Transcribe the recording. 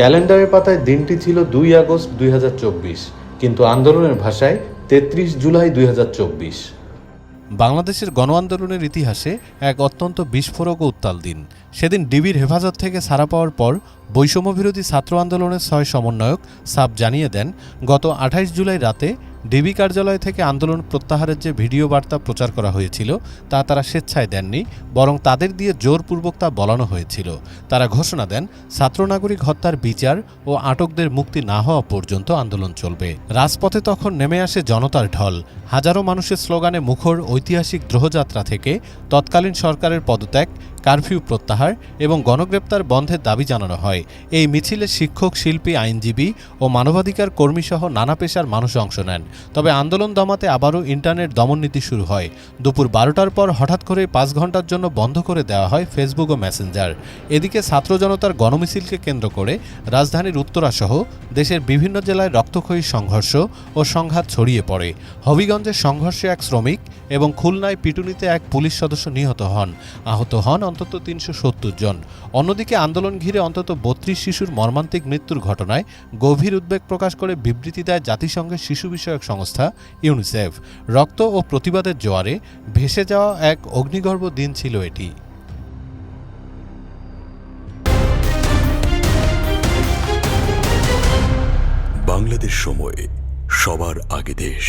ক্যালেন্ডারের পাতায় দিনটি ছিল 2 আগস্ট 2024, কিন্তু আন্দোলনের ভাষায় 33 জুলাই 2024। বাংলাদেশের গণ আন্দোলনের ইতিহাসে এক অত্যন্ত বিস্ফোরক ও উত্তাল দিন। সেদিন ডিবির হেফাজত থেকে ছাড়া পাওয়ার পর বৈষম্যবিরোধী ছাত্র আন্দোলনের 6 সমন্বয়ক সাব জানিয়ে দেন, গত 28 জুলাই রাতে ডিবি কার্যালয় থেকে আন্দোলন প্রত্যাহারের যে ভিডিও বার্তা প্রচার করা হয়েছিল তা তারা স্বেচ্ছায় দেননি, বরং তাদের দিয়ে জোরপূর্বক তা বলানো হয়েছিল। তারা ঘোষণা দেন, ছাত্র নাগরিক হত্যার বিচার ও আটকদের মুক্তি না হওয়া পর্যন্ত আন্দোলন চলবে। রাজপথে তখন নেমে আসে জনতার ঢল। হাজারো মানুষের স্লোগানে মুখর ঐতিহাসিক দ্রোহযাত্রা থেকে তৎকালীন সরকারের পদত্যাগ, কারফিউ প্রত্যাহার এবং গণগ্রেপ্তার বন্ধের দাবি জানানো হয়। এই মিছিলে শিক্ষক, শিল্পী, আইনজীবী ও মানবাধিকার কর্মীসহ নানা পেশার মানুষ অংশ নেন। তবে আন্দোলন দমাতে আবারও ইন্টারনেট দমননীতি শুরু হয়। দুপুর 12টার পর হঠাৎ করে 5 ঘন্টার জন্য বন্ধ করে দেওয়া হয় ফেসবুক ও মেসেঞ্জার। এদিকে ছাত্র জনতার গণমিছিলকে কেন্দ্র করে রাজধানীর উত্তরাসহ দেশের বিভিন্ন জেলায় রক্তক্ষয়ী সংঘর্ষ ও সংঘাত ছড়িয়ে পড়ে। হবিগঞ্জের সংঘর্ষে এক শ্রমিক এবং খুলনায় পিটুনিতে এক পুলিশ সদস্য নিহত হন। আহত হন অন্তত 370 জন। অন্যদিকে আন্দোলন ঘিরে অন্তত 32 শিশুর মর্মান্তিক মৃত্যুর ঘটনায় গভীর উদ্বেগ প্রকাশ করে বিবৃতি দেয় জাতিসংঘের শিশু বিষয়ক সংস্থা ইউনিসেফ। রক্ত ও প্রতিবাদের জোয়ারে ভেসে যাওয়া এক অগ্নিগর্ভ দিন ছিল এটি। বাংলাদেশ সময়, সবার আগে দেশ।